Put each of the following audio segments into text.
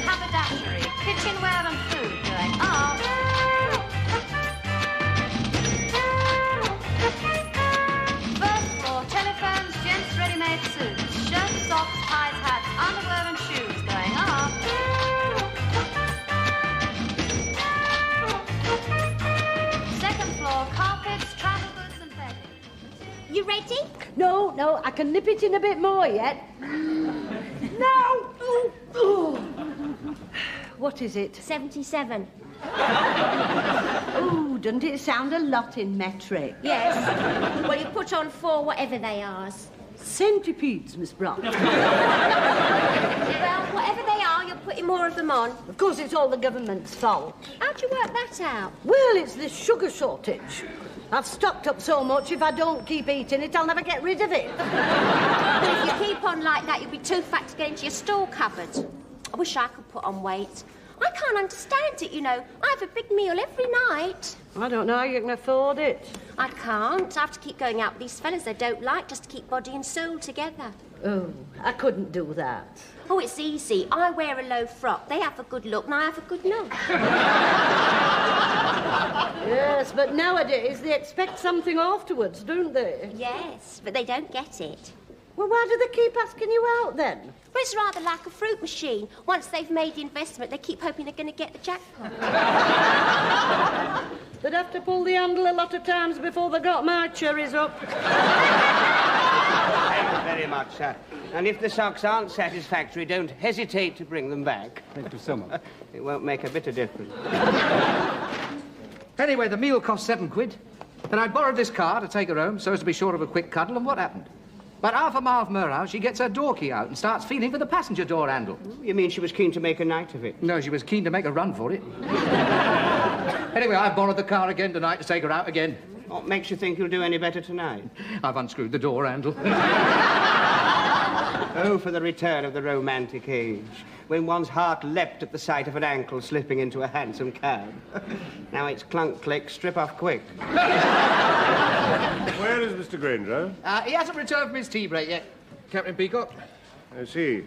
haberdashery, kitchenware and food going up. First floor, telephones, gents' ready-made suits, shirts, socks, ties, hats, underwear and shoes going up. Second floor, carpets, travel goods and bedding. You ready? No, I can nip it in a bit more yet. No! Ooh. What is it? 77. Ooh, doesn't it sound a lot in metric? Yes. Well, you put on 4 whatever they are. Centipedes, Miss Brown. Well, whatever they are, you're putting more of them on. Of course, it's all the government's fault. How'd you work that out? Well, it's this sugar shortage. I've stocked up so much, if I don't keep eating it, I'll never get rid of it. But if you keep on like that, you'll be too fat to get into your store cupboard. I wish I could put on weight. I can't understand it, you know. I have a big meal every night. I don't know how you can afford it. I can't. I have to keep going out with these fellas I don't like just to keep body and soul together. Oh, I couldn't do that. Oh, it's easy. I wear a low frock. They have a good look and I have a good nose. Yes, but nowadays they expect something afterwards, don't they? Yes, but they don't get it. Well, why do they keep asking you out, then? Well, it's rather like a fruit machine. Once they've made the investment, they keep hoping they're going to get the jackpot. They'd have to pull the handle a lot of times before they got my cherries up. Thank you very much, sir. And if the socks aren't satisfactory, don't hesitate to bring them back. Thank you so much. It won't make a bit of difference. Anyway, the meal cost £7. Then I borrowed this car to take her home so as to be sure of a quick cuddle, and what happened? About half a mile from her house, she gets her door key out and starts feeling for the passenger door handle. You mean she was keen to make a night of it? No, she was keen to make a run for it. Anyway, I borrowed the car again tonight to take her out again. What makes you think you'll do any better tonight? I've unscrewed the door handle. Oh, for the return of the romantic age, when one's heart leapt at the sight of an ankle slipping into a hansom cab. Now it's clunk, click, strip off quick. Where is Mr. Grainger? He hasn't returned from his tea break yet, Captain Peacock. I see.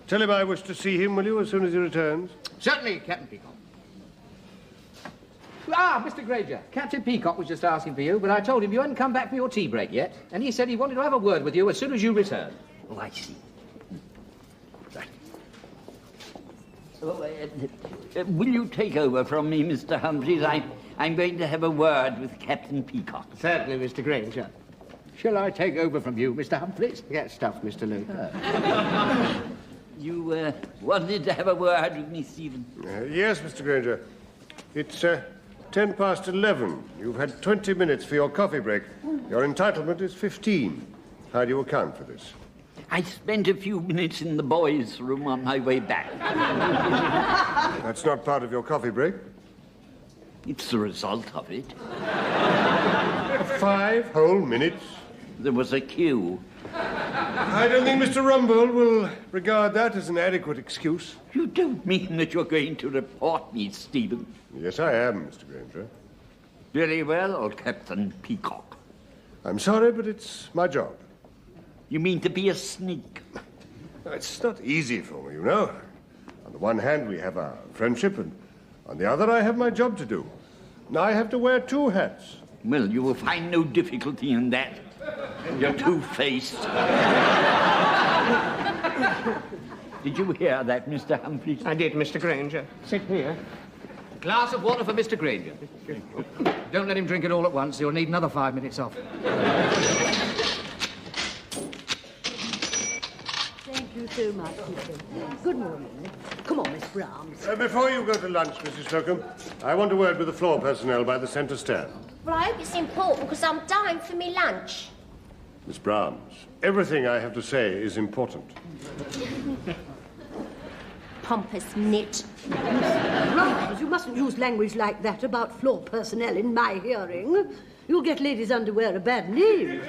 Tell him I wish to see him, will you, as soon as he returns? Certainly, Captain Peacock. Ah, Mr. Grainger, Captain Peacock was just asking for you, but I told him you hadn't come back for your tea break yet, and he said he wanted to have a word with you as soon as you returned. Oh, I see. Right. Will you take over from me, Mr. Humphreys? I'm going to have a word with Captain Peacock. Certainly, Mr. Grainger. Shall I take over from you, Mr. Humphreys? Get stuffed, Mr. Luke. You wanted to have a word with me, Stephen? Yes, Mr. Grainger. It's 11:10. You've had 20 minutes for your coffee break. Your entitlement is 15. How do you account for this? I spent a few minutes in the boys' room on my way back. That's not part of your coffee break. It's the result of it. 5 whole minutes. There was a queue. I don't think Mr. Rumbold will regard that as an adequate excuse. You don't mean that you're going to report me, Stephen? Yes, I am, Mr. Grainger. Very well, Captain Peacock. I'm sorry, but it's my job. You mean to be a sneak? It's not easy for me, you know. On the one hand, we have our friendship, and on the other, I have my job to do. Now I have to wear 2 hats. Well, you will find no difficulty in that. You're two-faced. Did you hear that, Mr. Humphreys? I did, Mr. Grainger. Sit here. Glass of water for Mr. Grainger. Don't let him drink it all at once. He'll need another 5 minutes off. Thank you so much, Mr. Good morning. Come on, Miss Brahms. Before you go to lunch, Mrs. Slocum, I want a word with the floor personnel by the centre stand. Well, I hope it's important because I'm dying for me lunch. Miss Brahms, everything I have to say is important. Pompous nit. Brahms, you mustn't use language like that about floor personnel in my hearing. You'll get ladies' underwear a bad name.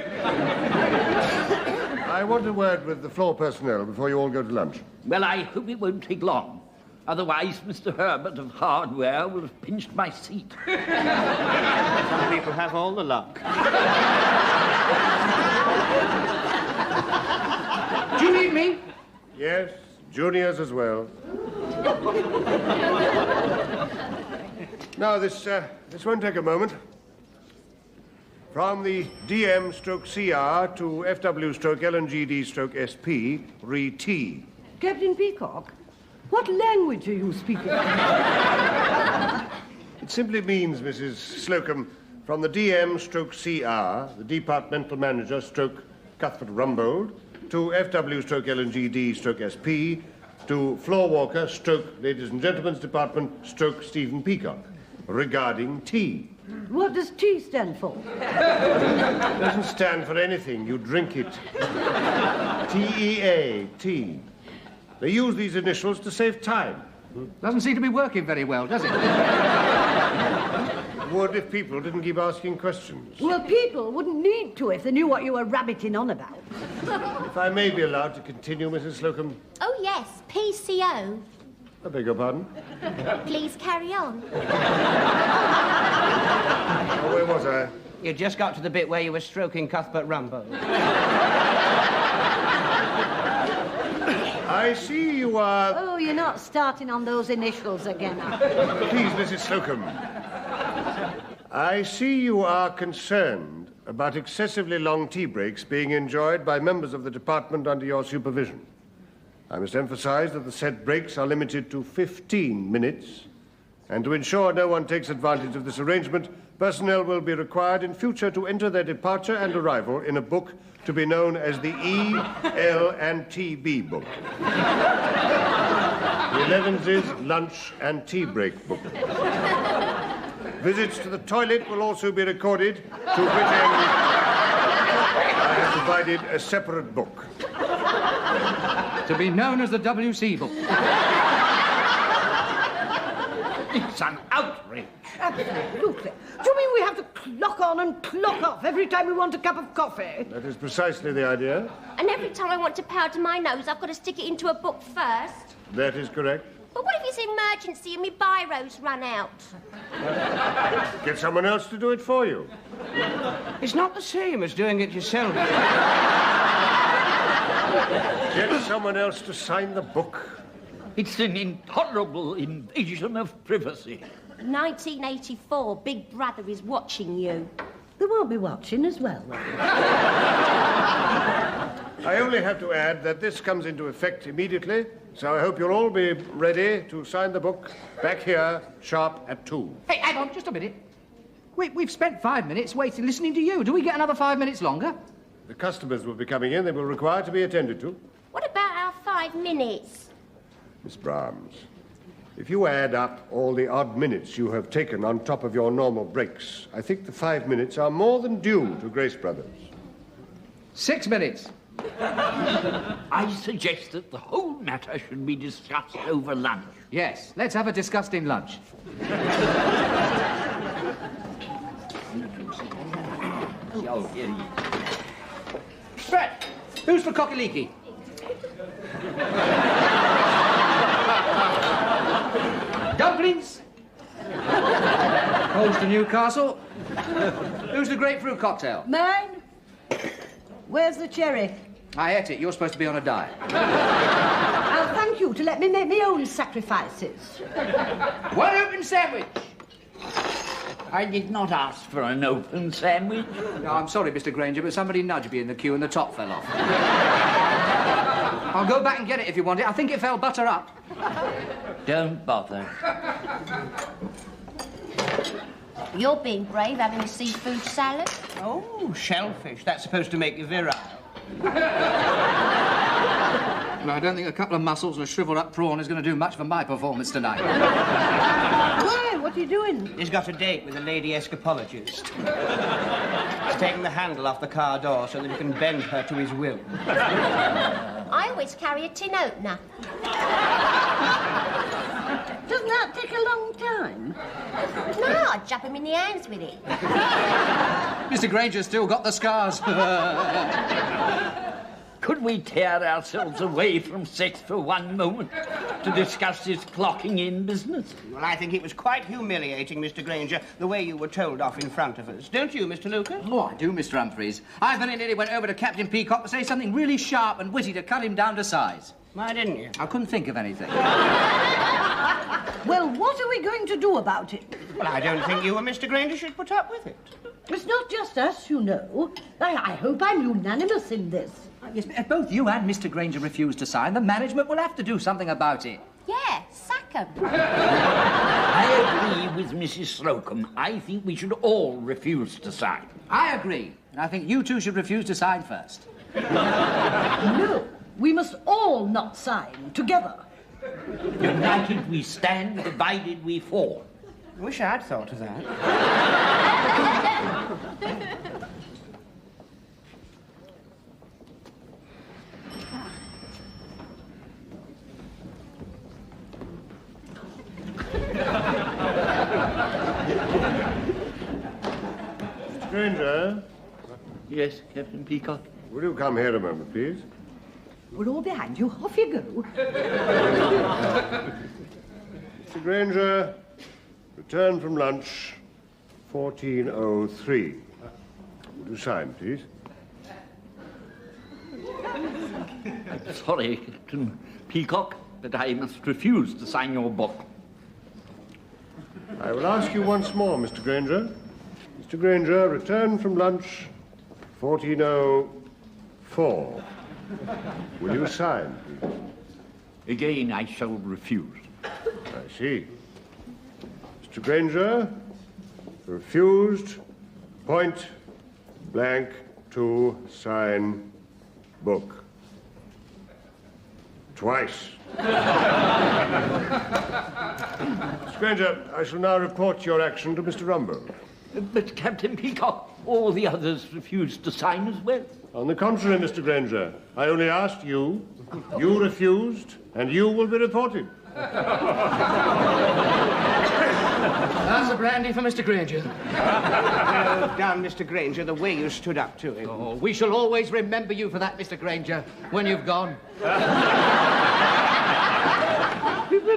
I want a word with the floor personnel before you all go to lunch. Well, I hope it won't take long. Otherwise, Mr. Herbert of Hardware will have pinched my seat. Some people have all the luck. Do you need me? Yes, juniors as well. Now, this won't take a moment. From the DM/CR to FW/LNGD/SP, re-T. Captain Peacock, what language are you speaking? It simply means, Mrs. Slocum, from the DM/CR, the Departmental Manager Cuthbert Rumbold, to FW/LNGD/SP, to Floor Walker Ladies and Gentlemen's Department Stephen Peacock, regarding tea. What does T stand for? It doesn't stand for anything. You drink it. TEA, tea. They use these initials to save time. Doesn't seem to be working very well, does it? Would if people didn't keep asking questions. Well, people wouldn't need to if they knew what you were rabbiting on about. If I may be allowed to continue, Mrs. Slocum. Oh, yes, PCO. I beg your pardon? Please carry on. Oh, where was I? You just got to the bit where you were stroking Cuthbert Rumbold. I see you are... Oh, you're not starting on those initials again, are you? Please, Mrs. Slocum. I see you are concerned about excessively long tea breaks being enjoyed by members of the department under your supervision. I must emphasize that the said breaks are limited to 15 minutes, and to ensure no one takes advantage of this arrangement, personnel will be required in future to enter their departure and arrival in a book to be known as the E, L, and TB book. The 11th is lunch and tea break book. Visits to the toilet will also be recorded, to which end I have provided a separate book. To be known as the WC book. It's an outrage. Absolutely. Do you mean we have to clock on and clock off every time we want a cup of coffee? That is precisely the idea. And every time I want to powder my nose, I've got to stick it into a book first. That is correct. But what if it's an emergency and my biros run out? Get someone else to do it for you. It's not the same as doing it yourself. Get someone else to sign the book. It's an intolerable invasion of privacy. 1984, Big Brother is watching you. They won't be watching as well. I only have to add that this comes into effect immediately, so I hope you'll all be ready to sign the book back here, sharp at 2. Hey, hang on, just a minute. We've spent 5 minutes waiting, listening to you. Do we get another 5 minutes longer? The customers will be coming in. They will require to be attended to. What about our 5 minutes? Miss Brahms, if you add up all the odd minutes you have taken on top of your normal breaks, I think the 5 minutes are more than due to Grace Brothers. 6 minutes. I suggest that the whole matter should be discussed over lunch. Yes, let's have a disgusting lunch. Oh, here he is. Brett, who's for Cocky-Leaky? Dumplings? Holmes to Newcastle? Who's the grapefruit cocktail? Mine? Where's the cherry? I ate it. You're supposed to be on a diet. I'll thank you to let me make my own sacrifices. One open sandwich. I did not ask for an open sandwich. No, I'm sorry, Mr. Grainger, but somebody nudged me in the queue and the top fell off. I'll go back and get it if you want it. I think it fell butter up. Don't bother. You're being brave, having a seafood salad. Oh, shellfish. That's supposed to make you virile. No, I don't think a couple of mussels and a shriveled-up prawn is going to do much for my performance tonight. Why? What are you doing? He's got a date with a lady escapologist. He's taking the handle off the car door so that he can bend her to his will. I always carry a tin opener. Doesn't that take a long time? No, I jab him in the hands with it. Mr. Grainger's still got the scars. Could we tear ourselves away from sex for one moment to discuss this clocking in business? Well, I think it was quite humiliating, Mr. Grainger, the way you were told off in front of us. Don't you, Mr. Lucas? Oh, I do, Mr. Humphreys. I very nearly went over to Captain Peacock to say something really sharp and witty to cut him down to size. Why didn't you? I couldn't think of anything. Well, what are we going to do about it? Well, I don't think you and Mr. Grainger should put up with it. It's not just us, you know. I hope I'm unanimous in this. Yes, if both you and Mr. Grainger refuse to sign, the management will have to do something about it. Yeah, sack 'em. I agree with Mrs. Slocum. I think we should all refuse to sign. I agree. And I think you two should refuse to sign first. No, we must all not sign together. United we stand, divided we fall. I wish I'd thought of that. Mr. Grainger, Yes, Captain Peacock? will you come here a moment, please? We're all behind you. Off you go. Mr. Grainger, return from lunch, 1403. Would you sign, please? Sorry, Captain Peacock, but I must refuse to sign your book. I will ask you once more, Mr. Grainger. Mr. Grainger, return from lunch, 1404. Will you sign, please? Again, I shall refuse. I see. Mr. Grainger, refused, point blank to sign book. Twice. Mr. Grainger, I shall now report your action to Mr. Rumbold. But, Captain Peacock, all the others refused to sign as well. On the contrary, Mr. Grainger, I only asked you, you refused, and you will be reported. That's a brandy for Mr. Grainger. Well done, Mr. Grainger, the way you stood up to him. Oh, we shall always remember you for that, Mr. Grainger, when you've gone.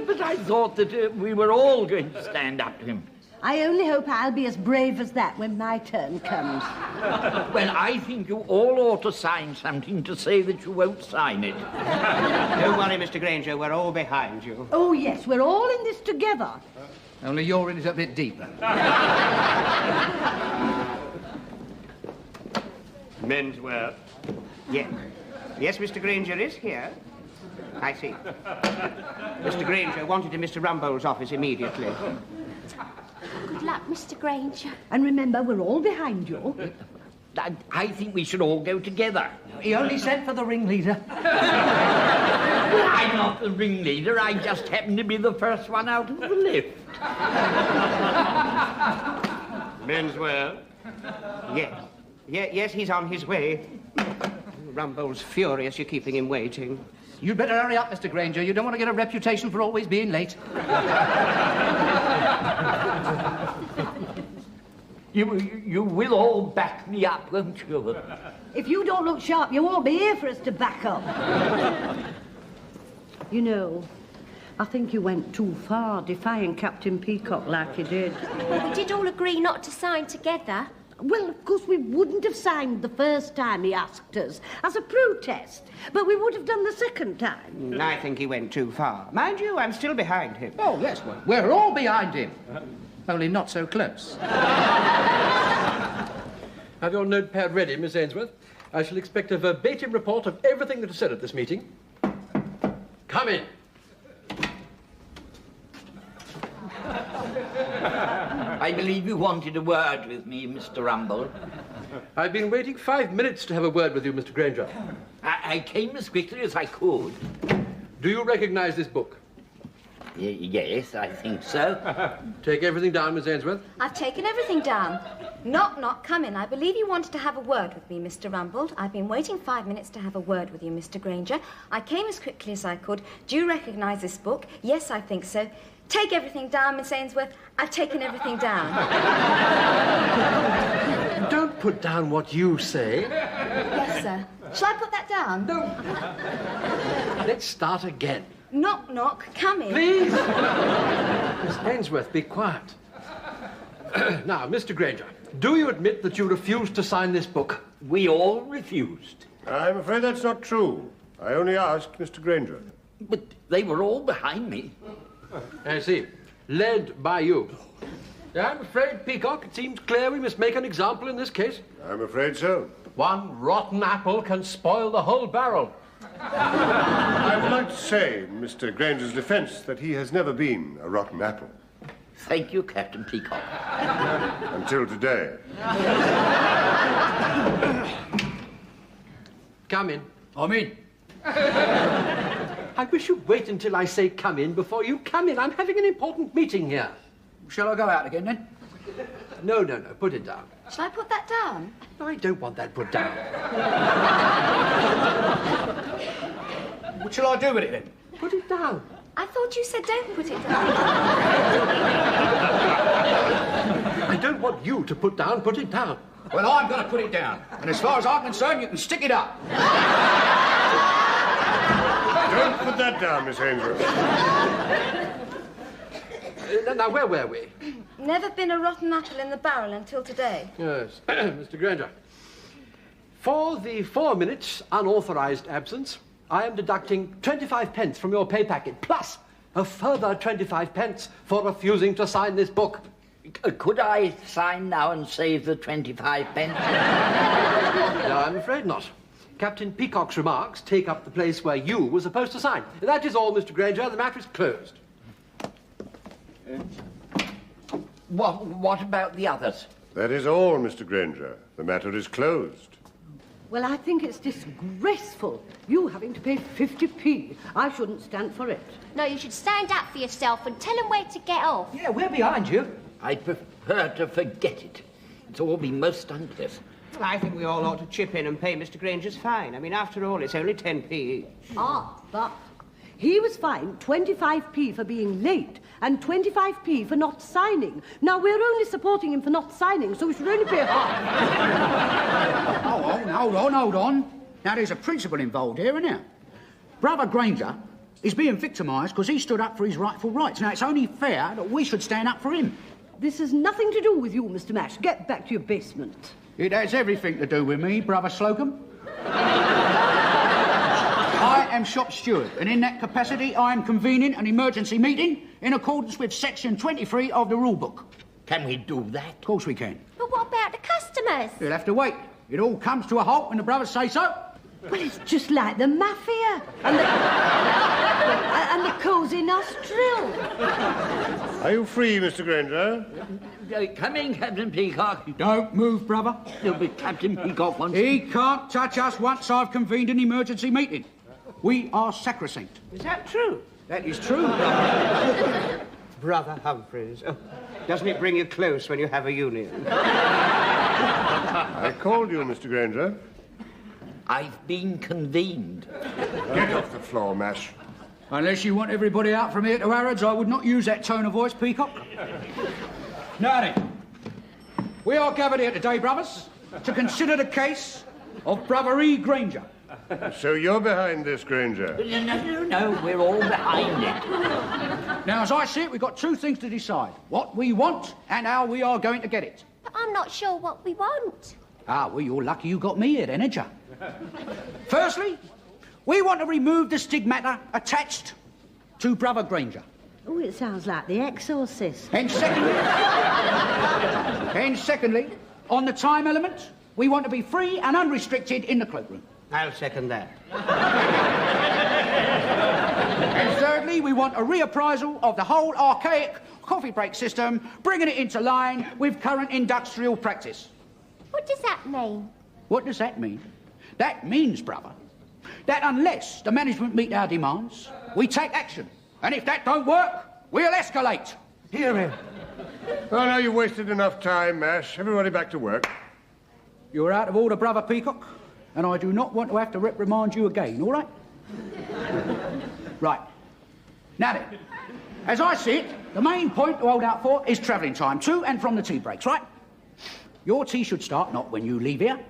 But I thought that we were all going to stand up to him. I only hope I'll be as brave as that when my turn comes. Well, I think you all ought to sign something to say that you won't sign it. Don't worry, Mr. Grainger, we're all behind you. Oh, yes, we're all in this together. Only you're in it a bit deeper. Menswear. Yes. Yes, Mr. Grainger is here. I see. Mr. Grainger wanted in Mr. Rumbold's office immediately. Good luck, Mr. Grainger. And remember, we're all behind you. I think we should all go together. He only sent for the ringleader. Well, I'm not the ringleader. I just happen to be the first one out of the lift. Menswear. Yes. Yes, he's on his way. Rumbold's furious you're keeping him waiting. You'd better hurry up, Mr. Grainger. You don't want to get a reputation for always being late. You will all back me up, won't you? If you don't look sharp, you won't be here for us to back up. You know, I think you went too far defying Captain Peacock like you did. Well, we did all agree not to sign together. Well, of course, we wouldn't have signed the first time he asked us as a protest, but we would have done the second time. I think he went too far. Mind you, I'm still behind him. Oh, yes, we're all behind him. Only not so close. Have your notepad ready, Miss Ainsworth. I shall expect a verbatim report of everything that is said at this meeting. Come in. I believe you wanted a word with me, Mr. Rumbold. I've been waiting 5 minutes to have a word with you, Mr. Grainger. I came as quickly as I could. Do you recognize this book? Yes, I think so. Take everything down, Miss Ainsworth. I've taken everything down. Knock, knock, come in. I believe you wanted to have a word with me, Mr. Rumbold. I've been waiting 5 minutes to have a word with you, Mr. Grainger. I came as quickly as I could. Do you recognise this book? Yes, I think so. Take everything down, Miss Ainsworth. I've taken everything down. Don't put down what you say. Yes, sir. Shall I put that down? No. Let's start again. Knock, knock, come in. Please. Miss Ainsworth, be quiet. Now, Mr. Grainger, do you admit that you refused to sign this book? We all refused. I'm afraid that's not true. I only asked Mr. Grainger. But they were all behind me. I see. Led by you. I'm afraid, Peacock, it seems clear we must make an example in this case. I'm afraid so. One rotten apple can spoil the whole barrel. I would like to say, in Mr. Grainger's defence, that he has never been a rotten apple. Thank you, Captain Peacock. Until today. Come in. I'm in. I wish you'd wait until I say come in before you come in. I'm having an important meeting here. Shall I go out again, then? No, put it down. Shall I put that down? I don't want that put down. What shall I do with it, then? Put it down. I thought you said don't put it down. I don't want you to put it down. Well, I'm going to put it down. And as far as I'm concerned, you can stick it up. Don't put that down, Miss Ainsworth. Now, where were we? Never been a rotten apple in the barrel until today. Yes, Mr. Grainger. For the 4 minutes unauthorised absence, I am deducting 25 pence from your pay packet, plus a further 25 pence for refusing to sign this book. Could I sign now and save the 25 pence? No, I'm afraid not. Captain Peacock's remarks take up the place where you were supposed to sign. That is all, Mr. Grainger. The matter is closed. What about the others? That is all, Mr. Grainger. The matter is closed. Well, I think it's disgraceful, you having to pay 50p. I shouldn't stand for it. No, you should stand up for yourself and tell them where to get off. Yeah, we're behind you. I prefer to forget it. It's all been most unpleasant. Well, I think we all ought to chip in and pay Mr. Grainger's fine. I mean, after all, it's only 10p each. Ah, but he was fined 25p for being late and 25p for not signing. Now, we're only supporting him for not signing, so we should only pay half. Hold on. Now, there's a principle involved here, isn't there? Brother Grainger is being victimised because he stood up for his rightful rights. Now, it's only fair that we should stand up for him. This has nothing to do with you, Mr. Mash. Get back to your basement. It has everything to do with me, Brother Slocum. I am shop steward, and in that capacity I am convening an emergency meeting in accordance with Section 23 of the rule book. Can we do that? Of course we can. But what about the customers? You'll have to wait. It all comes to a halt when the brothers say so. Well, it's just like the mafia and the Cosy Nostril. Are you free, Mr. Grainger? Come in, Captain Peacock. Don't move, brother. You'll be Captain Peacock once. He can't touch us once I've convened an emergency meeting. We are sacrosanct. Is that true? That is true, brother. Brother Humphreys. Oh, doesn't it bring you close when you have a union? I called you, Mr. Grainger. I've been convened. Get off the floor, Mash. Unless you want everybody out from here to Harrods, I would not use that tone of voice, Peacock. Now then, we are gathered here today, brothers, to consider the case of Brother E. Grainger. So you're behind this, Grainger? No, we're all behind it. Now, as I see it, we've got two things to decide. What we want and how we are going to get it. But I'm not sure what we want. Ah, well, you're lucky you got me here then, ain't you? Firstly, we want to remove the stigmata attached to Brother Grainger. Oh, it sounds like The Exorcist. And secondly, on the time element, we want to be free and unrestricted in the cloakroom. I'll second that. And thirdly, we want a reappraisal of the whole archaic coffee break system, bringing it into line with current industrial practice. What does that mean? What does that mean? That means, brother, that unless the management meet our demands, we take action. And if that don't work, we'll escalate. Hear him. Well, now you've wasted enough time, Mash. Everybody back to work. You're out of order, Brother Peacock, and I do not want to have to reprimand you again, all right? Right. Now then, as I see it, the main point to hold out for is travelling time to and from the tea breaks, right? Your tea should start not when you leave here,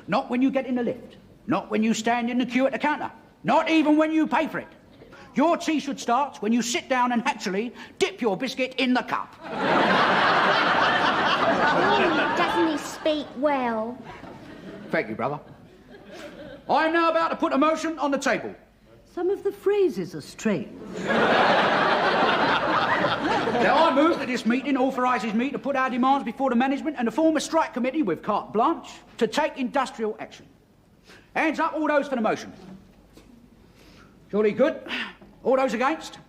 not when you get in the lift, not when you stand in the queue at the counter, not even when you pay for it. Your tea should start when you sit down and actually dip your biscuit in the cup. Doesn't he speak well? Thank you, brother. I'm now about to put a motion on the table. Some of the phrases are strange. Now, I move that this meeting authorises me to put our demands before the management and to form a strike committee with carte blanche to take industrial action. Hands up, all those for the motion. Surely good. All those against?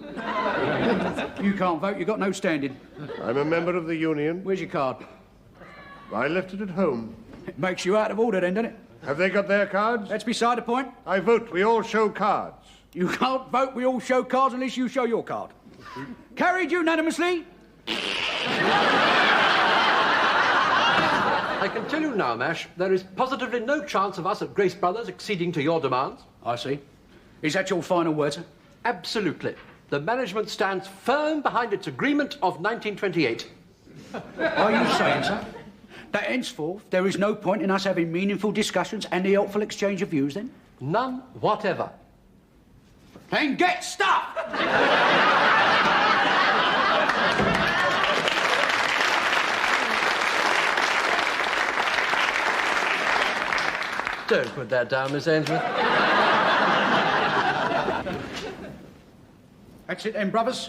You can't vote, you've got no standing. I'm a member of the union. Where's your card? I left it at home. It makes you out of order then, doesn't it? Have they got their cards? That's beside the point. I vote. We all show cards. You can't vote, we all show cards unless you show your card. Carried unanimously. I can tell you now, Mash, there is positively no chance of us at Grace Brothers acceding to your demands. I see. Is that your final word, sir? Absolutely. The management stands firm behind its agreement of 1928. Are you saying, sir, that henceforth there is no point in us having meaningful discussions and the helpful exchange of views, then? None whatever. Then get stuffed! Don't put that down, Miss Ainsworth. That's it then, brothers.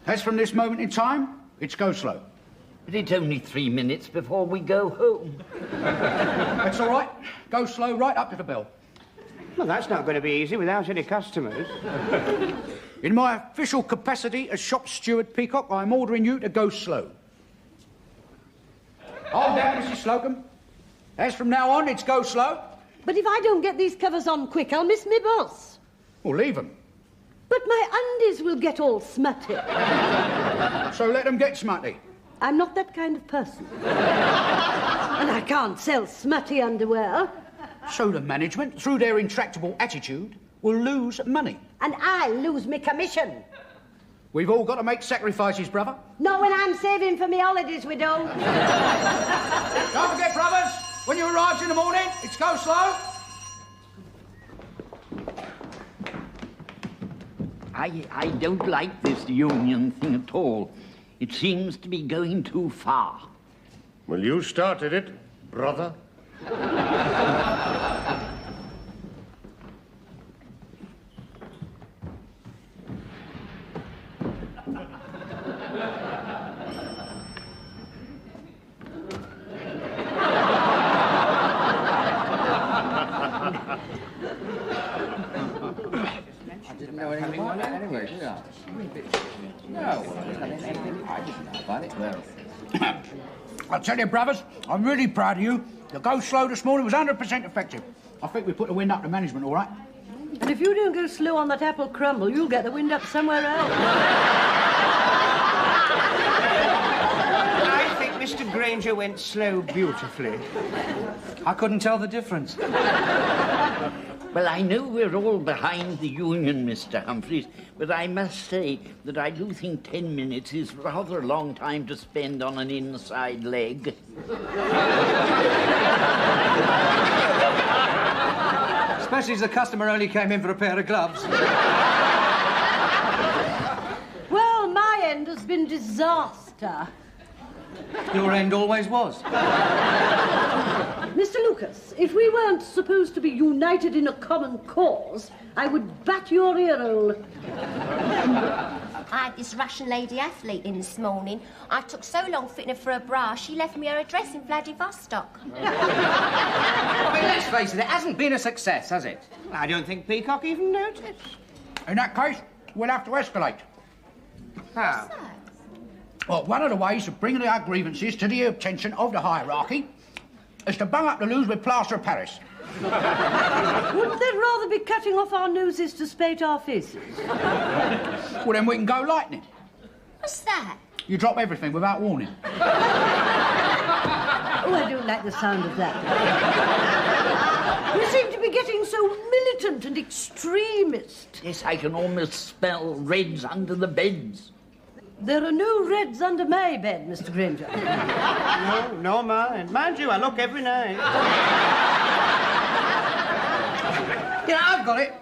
As from this moment in time, it's go slow. But it's only 3 minutes before we go home. That's all right. Go slow right up to the bell. Well, that's not going to be easy without any customers. In my official capacity as shop steward, Peacock, I'm ordering you to go slow. Hold that, Mrs. Slocum. As from now on, it's go slow. But if I don't get these covers on quick, I'll miss my boss. Well, leave them. But my undies will get all smutty. So let them get smutty. I'm not that kind of person. And I can't sell smutty underwear. So the management, through their intractable attitude, will lose money. And I lose my commission. We've all got to make sacrifices, brother. Not when I'm saving for my holidays, we don't. Don't forget, brothers, when you arrive in the morning, it's go slow. I don't like this union thing at all. It seems to be going too far. Well, you started it, brother. I didn't know anything about that anyway, did I? No, I didn't know about it. Well, I'll tell you, brothers, I'm really proud of you. The go slow this morning was 100% effective. I think we put the wind up to management, all right? And if you don't go slow on that apple crumble, you'll get the wind up somewhere else. I think Mr. Grainger went slow beautifully. I couldn't tell the difference. Well, I know we're all behind the union, Mr. Humphreys, but I must say that I do think 10 minutes is rather a long time to spend on an inside leg. Especially as the customer only came in for a pair of gloves. Well, my end has been disaster. Your end always was. Mr. Lucas, if we weren't supposed to be united in a common cause, I would bat your ear hole. I had this Russian lady athlete in this morning. I took so long fitting her for a bra, she left me her address in Vladivostok. I mean, let's face it, it hasn't been a success, has it? I don't think Peacock even noticed. In that case, we'll have to escalate. How? Well, one of the ways of bringing our grievances to the attention of the hierarchy is to bung up the loos with plaster of Paris. Wouldn't they rather be cutting off our noses to spate our faces? Well, then we can go lightning. What's that? You drop everything without warning. Oh, I don't like the sound of that. We seem to be getting so militant and extremist. Yes, I can almost smell reds under the beds. There are no reds under my bed, Mr. Grainger. No, mind. Mind you, I look every night. Yeah, I've got it.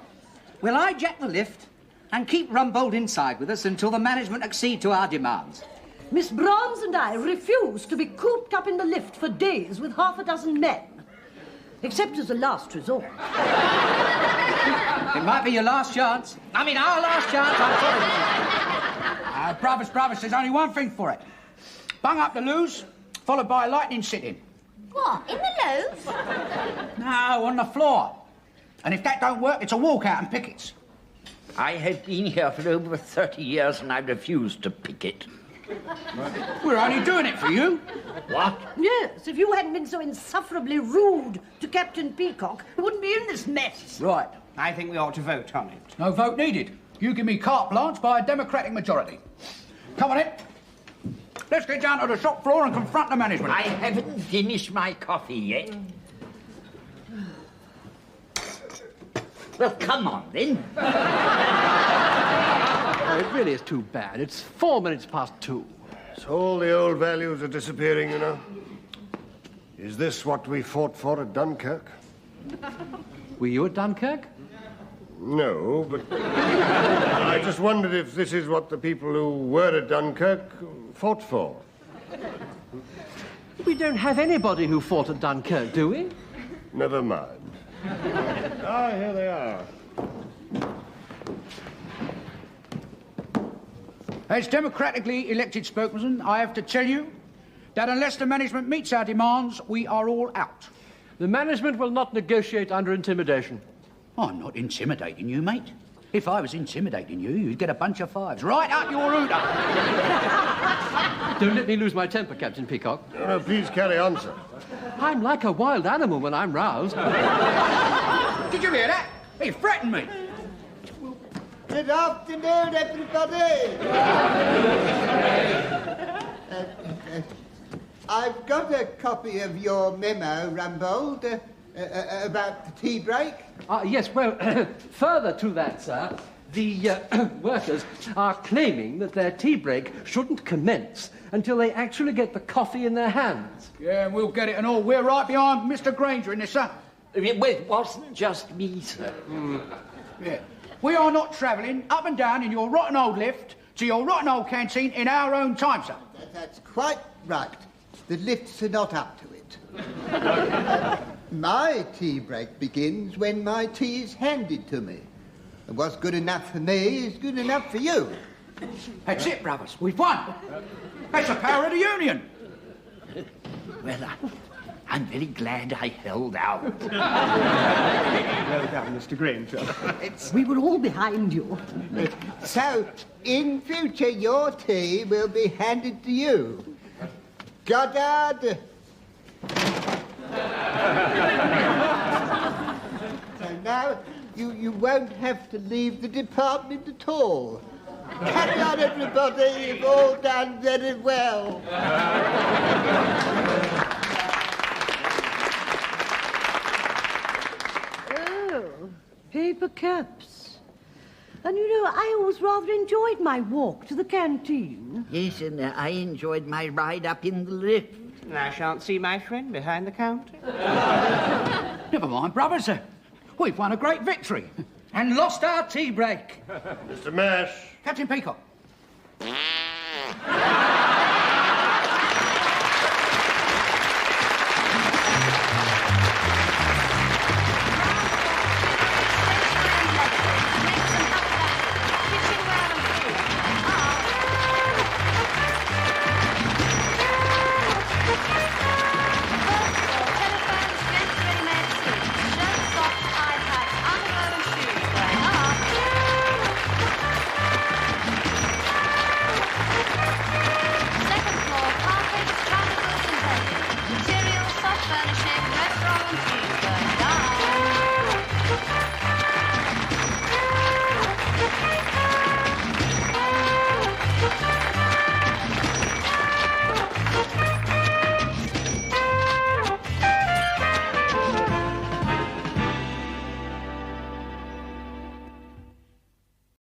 We'll hijack the lift and keep Rumbold inside with us until the management accede to our demands. Miss Bronze and I refuse to be cooped up in the lift for days with half a dozen men. Except as a last resort. It might be your last chance. I mean, our last chance, I'm sorry. brothers, there's only one thing for it. Bung up the loos, followed by a lightning sit-in. What, in the loos? No, on the floor. And if that don't work, it's a walkout and pickets. I have been here for over 30 years and I refuse to picket. We're only doing it for you. What? Yes, if you hadn't been so insufferably rude to Captain Peacock, we wouldn't be in this mess. Right. I think we ought to vote on it. No vote needed. You give me carte blanche by a democratic majority. Come on in. Let's get down to the shop floor and confront the management. I haven't finished my coffee yet. Well, come on, then. Oh, it really is too bad. It's 4 minutes past 2. So all the old values are disappearing, you know. Is this what we fought for at Dunkirk? Were you at Dunkirk? No, but I just wondered if this is what the people who were at Dunkirk fought for. We don't have anybody who fought at Dunkirk, do we? Never mind. Ah, here they are. As democratically elected spokesman, I have to tell you that unless the management meets our demands, we are all out. The management will not negotiate under intimidation. I'm not intimidating you, mate. If I was intimidating you, you'd get a bunch of fives right up your hooter. Don't let me lose my temper, Captain Peacock. No, please carry on, sir. I'm like a wild animal when I'm roused. Did you hear that? He threatened me. Good afternoon, everybody. I've got a copy of your memo, Rumbold, about the tea break. Yes, well, further to that, sir, the workers are claiming that their tea break shouldn't commence until they actually get the coffee in their hands. Yeah, we'll get it and all. We're right behind Mr. Grainger in this, sir. Well, it wasn't just me, sir. Yeah. We are not travelling up and down in your rotten old lift to your rotten old canteen in our own time, sir. That's quite right. The lifts are not up to it. My tea break begins when my tea is handed to me. And what's good enough for me is good enough for you. That's it, brothers. We've won. That's the power of the union. Well, I'm very glad I held out. Well done, Mr. Grainger. We were all behind you. So, in future, your tea will be handed to you. Goddard. So now, you won't have to leave the department at all. Carry on, everybody. You've all done very well. Paper cups. And you know, I always rather enjoyed my walk to the canteen. Yes, and I enjoyed my ride up in the lift. I shan't see my friend behind the counter. Never mind, brothers. We've won a great victory and lost our tea break. Mr. Mash. Captain Peacock.